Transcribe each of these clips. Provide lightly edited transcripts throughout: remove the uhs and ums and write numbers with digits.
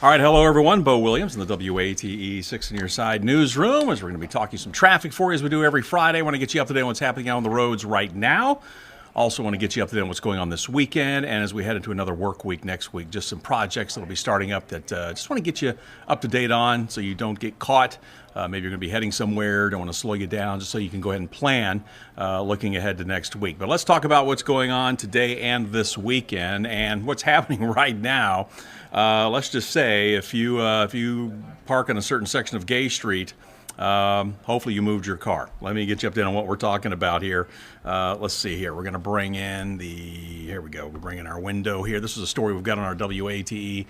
All right, hello everyone. Bo Williams in the WATE 6 on Your Side newsroom, as we're going to be talking some traffic for you as we do every Friday. I want to get you up to date on what's happening out on the roads right now. Also want to get you up to date on what's going on this weekend, and as we head into another work week next week, just some projects that will be starting up that just want to get you up to date on so you don't get caught. Maybe you're going to be heading somewhere, don't want to slow you down, just so you can go ahead and plan looking ahead to next week. But let's talk about what's going on today and this weekend and what's happening right now. Let's just say if you park in a certain section of Gay Street, hopefully you moved your car. Let me get you updated on what we're talking about here. Let's see here. We're going to bring in here we go. We're bringing our window here. This is a story we've got on our WATE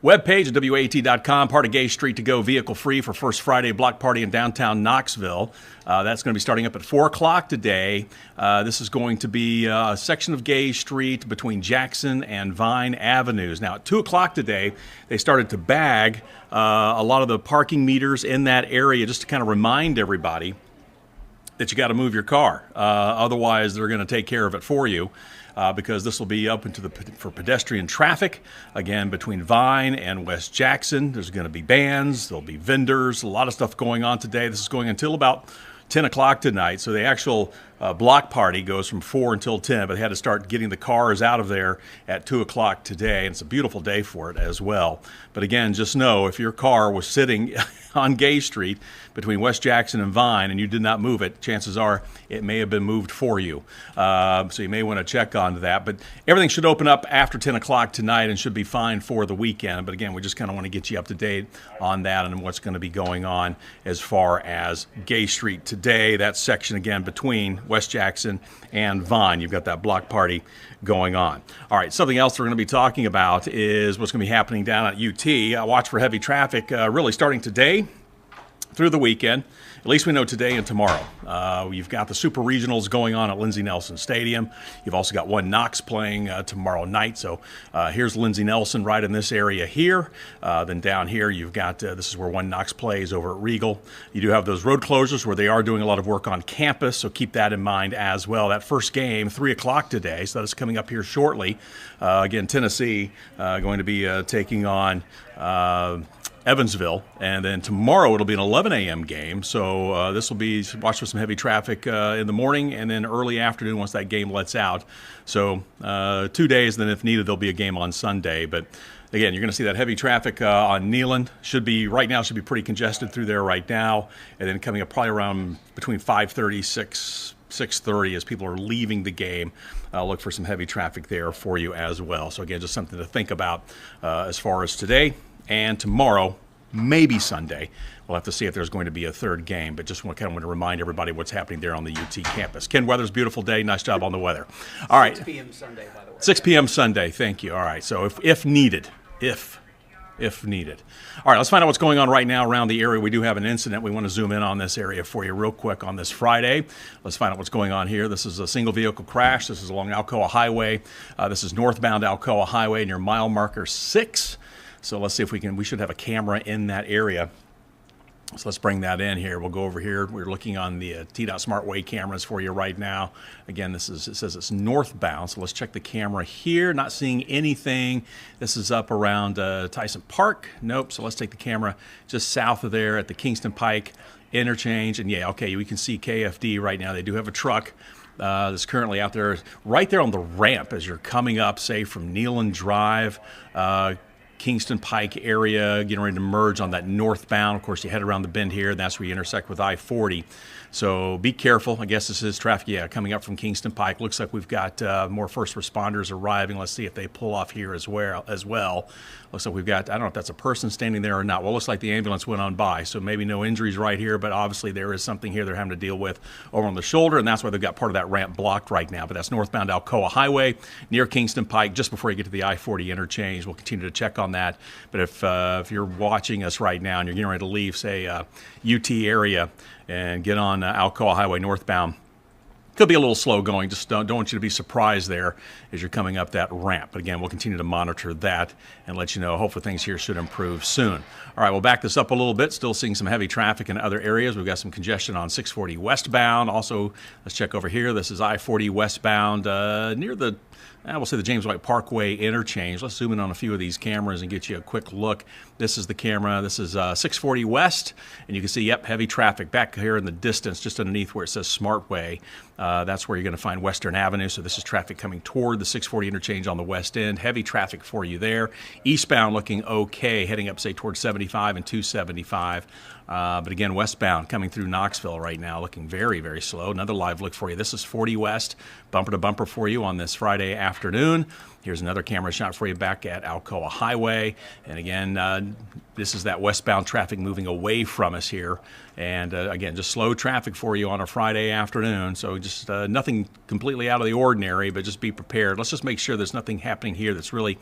webpage at WAT.com. Part of Gay Street to go vehicle free for First Friday block party in downtown Knoxville. That's going to be starting up at 4 o'clock today. This is going to be a section of Gay Street between Jackson and Vine Avenues. Now, at 2 o'clock today, they started to bag a lot of the parking meters in that area just to kind of remind everybody that you got to move your car. Otherwise, they're going to take care of it for you. Because this will be up for pedestrian traffic, again, between Vine and West Jackson. There's going to be bands, there'll be vendors, a lot of stuff going on today. This is going until about 10 o'clock tonight. So the actual block party goes from 4 until 10, but they had to start getting the cars out of there at 2 o'clock today. And it's a beautiful day for it as well. But again, just know if your car was sitting on Gay Street between West Jackson and Vine and you did not move it, chances are it may have been moved for you. So you may want to check on that. But everything should open up after 10 o'clock tonight and should be fine for the weekend. But again, we just kind of want to get you up to date on that and what's going to be going on as far as Gay Street today. That section, again, between West Jackson and Vine. You've got that block party going on. All right, something else we're going to be talking about is what's going to be happening down at UT. Watch for heavy traffic really starting today through the weekend. At least we know today and tomorrow. You've got the Super Regionals going on at Lindsey Nelson Stadium. You've also got one Knox playing tomorrow night. So here's Lindsey Nelson right in this area here. Then down here you've got, this is where one Knox plays over at Regal. You do have those road closures where they are doing a lot of work on campus, so keep that in mind as well. That first game, 3 o'clock today, so that's coming up here shortly. Again, Tennessee going to be taking on Evansville, and then tomorrow it'll be an 11 a.m. game. So this will be, watch for some heavy traffic in the morning and then early afternoon once that game lets out. So 2 days, then if needed, there'll be a game on Sunday. But again, you're going to see that heavy traffic on Neyland. Right now should be pretty congested through there right now. And then coming up probably around between 5:30, 6:30 as people are leaving the game. Look for some heavy traffic there for you as well. So again, just something to think about as far as today and tomorrow, maybe Sunday. We'll have to see if there's going to be a third game, but just want to remind everybody what's happening there on the UT campus. Ken, weather's beautiful day. Nice job on the weather. All right. 6 p.m. Sunday, by the way. 6 p.m. Sunday. Thank you. All right. So if needed. All right, let's find out what's going on right now around the area. We do have an incident. We want to zoom in on this area for you real quick on this Friday. Let's find out what's going on here. This is a single vehicle crash. This is along Alcoa Highway. This is northbound Alcoa Highway near mile marker 6. So let's see if we should have a camera in that area. So let's bring that in here. We'll go over here. We're looking on the TDOT SmartWay cameras for you right now. Again, it says it's northbound. So let's check the camera here. Not seeing anything. This is up around Tyson Park. Nope. So let's take the camera just south of there at the Kingston Pike interchange. And yeah, okay, we can see KFD right now. They do have a truck that's currently out there, right there on the ramp as you're coming up, say, from Neyland Drive, Kingston Pike area, getting ready to merge on that northbound. Of course, you head around the bend here, and that's where you intersect with I-40. So be careful. I guess this is traffic, coming up from Kingston Pike. Looks like we've got more first responders arriving. Let's see if they pull off here as well. Looks like we've got, I don't know if that's a person standing there or not. Well, it looks like the ambulance went on by, so maybe no injuries right here, but obviously there is something here they're having to deal with over on the shoulder, and that's why they've got part of that ramp blocked right now. But that's northbound Alcoa Highway near Kingston Pike, just before you get to the I-40 interchange. We'll continue to check on that. But if you're watching us right now and you're getting ready to leave, say, UT area and get on Alcoa Highway northbound, could be a little slow going. Just don't want you to be surprised there as you're coming up that ramp. But again, we'll continue to monitor that and let you know. Hopefully things here should improve soon. All right, we'll back this up a little bit. Still seeing some heavy traffic in other areas. We've got some congestion on 640 westbound. Also, let's check over here. This is I-40 westbound near the we'll say the James White Parkway interchange. Let's zoom in on a few of these cameras and get you a quick look. This is the camera. This is 640 West, and you can see, yep, heavy traffic back here in the distance, just underneath where it says Smartway. That's where you're going to find Western Avenue. So this is traffic coming toward the 640 interchange on the west end. Heavy traffic for you there. Eastbound looking okay, heading up, say, towards 75 and 275. But again, westbound coming through Knoxville right now, looking very, very slow. Another live look for you. This is 40 West, bumper to bumper for you on this Friday afternoon. Here's another camera shot for you back at Alcoa Highway. And again, this is that westbound traffic moving away from us here. And again, just slow traffic for you on a Friday afternoon. So just nothing completely out of the ordinary, but just be prepared. Let's just make sure there's nothing happening here that's really,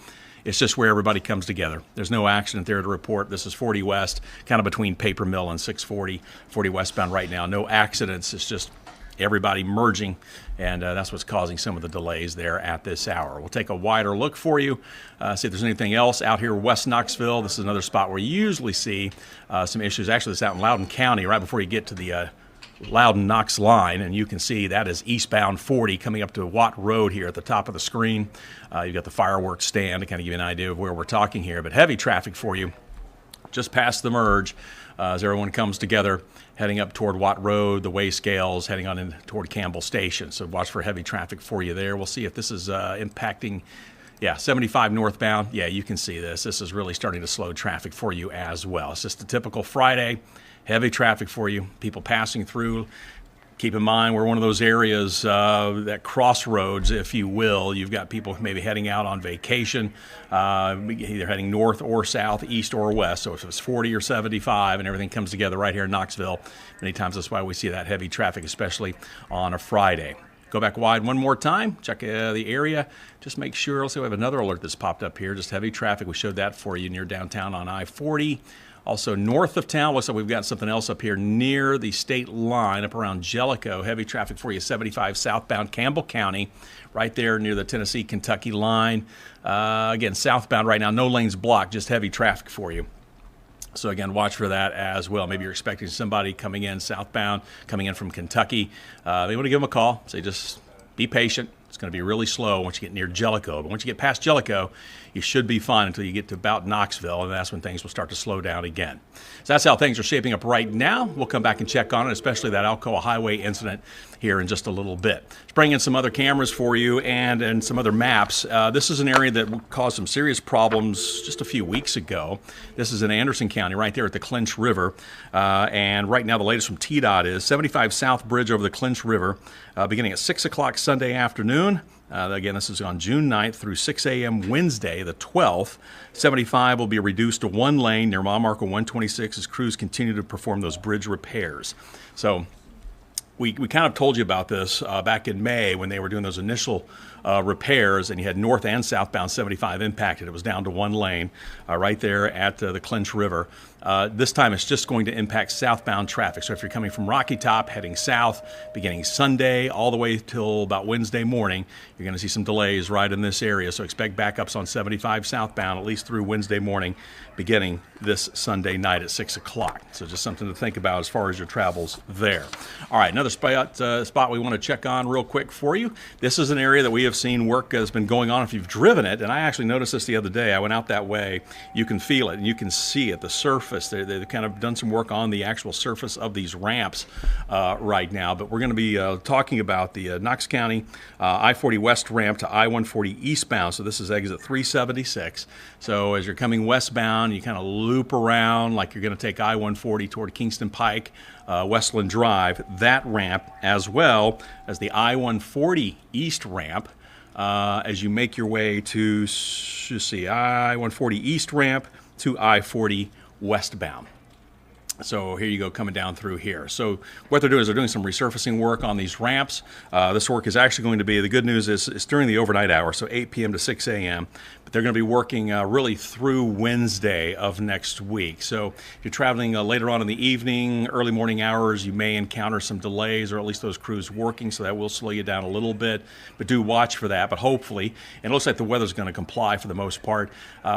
it's just where everybody comes together. There's no accident there to report. This is 40 West, kind of between Paper Mill and 640, 40 westbound right now. No accidents. It's just everybody merging, and that's what's causing some of the delays there at this hour. We'll take a wider look for you, see if there's anything else out here west Knoxville. This is another spot where you usually see some issues. Actually, it's out in Loudoun County, right before you get to the Loudoun-Knox line, and you can see that is eastbound 40 coming up to WATE Road here at the top of the screen. You've got the fireworks stand to kind of give you an idea of where we're talking here, but heavy traffic for you just past the merge as everyone comes together, heading up toward WATE Road, the weigh scales, heading on in toward Campbell Station. So watch for heavy traffic for you there. We'll see if this is impacting, 75 northbound. Yeah, you can see this. This is really starting to slow traffic for you as well. It's just a typical Friday, heavy traffic for you, people passing through. Keep in mind, we're one of those areas, that crossroads, if you will. You've got people maybe heading out on vacation, either heading north or south, east or west. So if it's 40 or 75 and everything comes together right here in Knoxville, many times that's why we see that heavy traffic, especially on a Friday. Go back wide one more time, check the area. Just make sure, let's see, we have another alert that's popped up here, just heavy traffic. We showed that for you near downtown on I-40. Also north of town, looks like we've got something else up here near the state line, up around Jellicoe. Heavy traffic for you, 75 southbound Campbell County, right there near the Tennessee-Kentucky line. Again, southbound right now, no lanes blocked, just heavy traffic for you. So again, watch for that as well. Maybe you're expecting somebody coming in southbound, coming in from Kentucky. They want to give them a call. Say just be patient. It's going to be really slow once you get near Jellicoe. But once you get past Jellicoe, you should be fine until you get to about Knoxville, and that's when things will start to slow down again. So that's how things are shaping up right now. We'll come back and check on it, especially that Alcoa Highway incident here in just a little bit. Let's bring in some other cameras for you and some other maps. This is an area that caused some serious problems just a few weeks ago. This is in Anderson County, right there at the Clinch River. And right now, the latest from TDOT is 75 South Bridge over the Clinch River, beginning at 6 o'clock Sunday afternoon. Again, this is on June 9th through 6 a.m. Wednesday, the 12th. 75 will be reduced to one lane near mile marker 126 as crews continue to perform those bridge repairs. So we kind of told you about this back in May when they were doing those initial repairs, and you had north and southbound 75 impacted. It was down to one lane right there at the Clinch River. This time it's just going to impact southbound traffic. So if you're coming from Rocky Top heading south, beginning Sunday all the way till about Wednesday morning, you're going to see some delays right in this area. So expect backups on 75 southbound at least through Wednesday morning, beginning this Sunday night at 6 o'clock. So just something to think about as far as your travels there. All right, another spot we want to check on real quick for you. This is an area that we have seen work has been going on if you've driven it, and I actually noticed this the other day. I went out that way. You can feel it, and you can see it, the surface. They've kind of done some work on the actual surface of these ramps right now, but we're going to be talking about the Knox County I-40 West ramp to I-140 eastbound. So this is exit 376. So as you're coming westbound, you kind of loop around like you're going to take I-140 toward Kingston Pike, Westland Drive, that ramp, as well as the I-140 east ramp. As you make your way to, I-140 east ramp to I-40 westbound. So here you go, coming down through here. So what they're doing is they're doing some resurfacing work on these ramps. This work is actually going to be, the good news is it's during the overnight hours, so 8 p.m. to 6 a.m. But they're going to be working really through Wednesday of next week. So if you're traveling later on in the evening, early morning hours, you may encounter some delays, or at least those crews working, so that will slow you down a little bit. But do watch for that. But hopefully, and it looks like the weather's going to comply for the most part,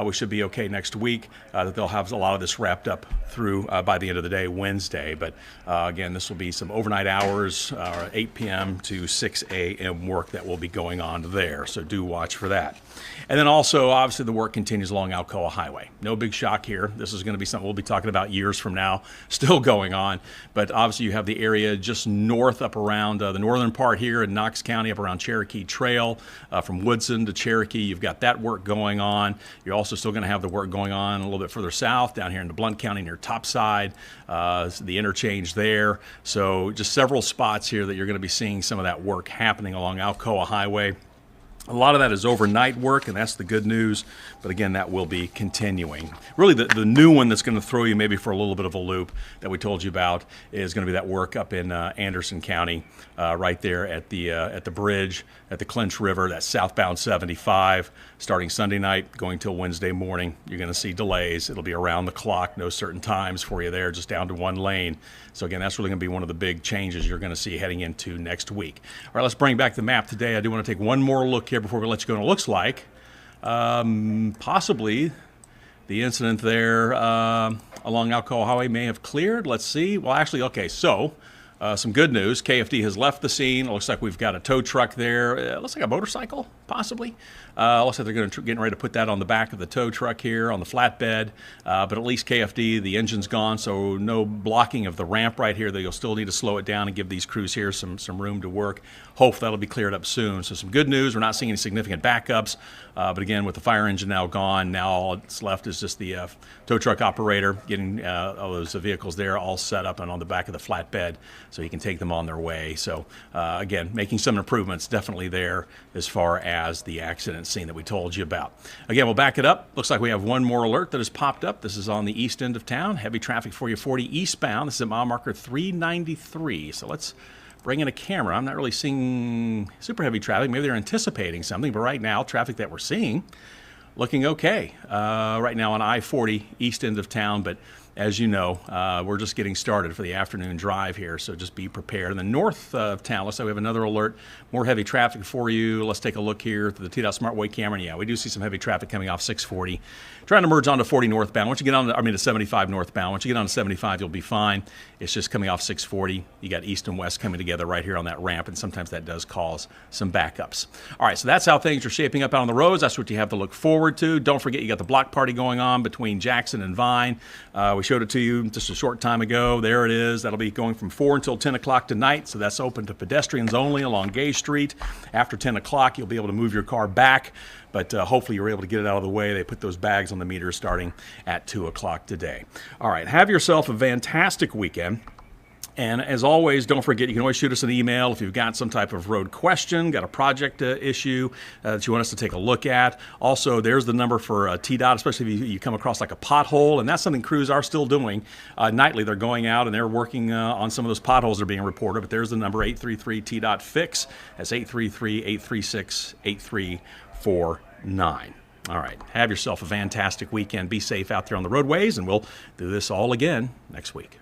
we should be okay next week, that they'll have a lot of this wrapped up through by the end end of the day Wednesday. But again, this will be some overnight hours, 8 p.m. to 6 a.m. work that will be going on there. So do watch for that. And then also, obviously, the work continues along Alcoa Highway. No big shock here. This is going to be something we'll be talking about years from now, still going on. But obviously, you have the area just north up around the northern part here in Knox County, up around Cherokee Trail, from Woodson to Cherokee. You've got that work going on. You're also still going to have the work going on a little bit further south, down here into Blount County near Topside, the interchange there. So just several spots here that you're going to be seeing some of that work happening along Alcoa Highway. A lot of that is overnight work, and that's the good news. But again, that will be continuing. Really, the new one that's going to throw you maybe for a little bit of a loop that we told you about is going to be that work up in Anderson County, right there at the bridge at the Clinch River. That's southbound 75, starting Sunday night, going till Wednesday morning. You're going to see delays. It'll be around the clock, no certain times for you there, just down to one lane. So again, that's really going to be one of the big changes you're going to see heading into next week. All right, let's bring back the map today. I do want to take one more look here before we let you go. And it looks like possibly the incident there along Alcoa Highway may have cleared. Let's see. Well, actually, okay, so some good news. KFD has left the scene. It looks like we've got a tow truck there. It looks like a motorcycle, possibly. Looks like they're getting ready to put that on the back of the tow truck here on the flatbed. But at least KFD, the engine's gone, so no blocking of the ramp right here. You'll still need to slow it down and give these crews here some room to work. Hope that'll be cleared up soon. So some good news. We're not seeing any significant backups. But again, with the fire engine now gone, now all that's left is just the tow truck operator getting all those vehicles there all set up and on the back of the flatbed so he can take them on their way. So again, making some improvements definitely there as far as the accident scene that we told you about. Again, we'll back it up. Looks like we have one more alert that has popped up. This is on the east end of town. Heavy traffic for you 40 eastbound. This is at mile marker 393. So let's bring in a camera. I'm not really seeing super heavy traffic. Maybe they're anticipating something, but right now, traffic that we're seeing looking okay. Right now on I-40 east end of town, but as you know, we're just getting started for the afternoon drive here, so just be prepared. In the north of town, let's say we have another alert, more heavy traffic for you. Let's take a look here through the T-Dot Smart Way camera. And yeah, we do see some heavy traffic coming off 640. Trying to merge onto 40 northbound. Once you get on, to 75 northbound. Once you get on to 75, you'll be fine. It's just coming off 640. You got east and west coming together right here on that ramp, and sometimes that does cause some backups. All right, so that's how things are shaping up out on the roads. That's what you have to look forward to. Don't forget, you got the block party going on between Jackson and Vine. We showed it to you just a short time ago. There it is. That'll be going from 4 until 10 o'clock tonight, so that's open to pedestrians only along Gay Street. After 10 o'clock, you'll be able to move your car back, but hopefully you're able to get it out of the way. They put those bags on the meter starting at 2 o'clock today. All right, have yourself a fantastic weekend. And as always, don't forget, you can always shoot us an email if you've got some type of road question, got a project issue that you want us to take a look at. Also, there's the number for T-Dot, especially if you come across like a pothole, and that's something crews are still doing nightly. They're going out and they're working on some of those potholes that are being reported, but there's the number, 833-T-Dot-FIX. That's 833-836-8349. All right, have yourself a fantastic weekend. Be safe out there on the roadways, and we'll do this all again next week.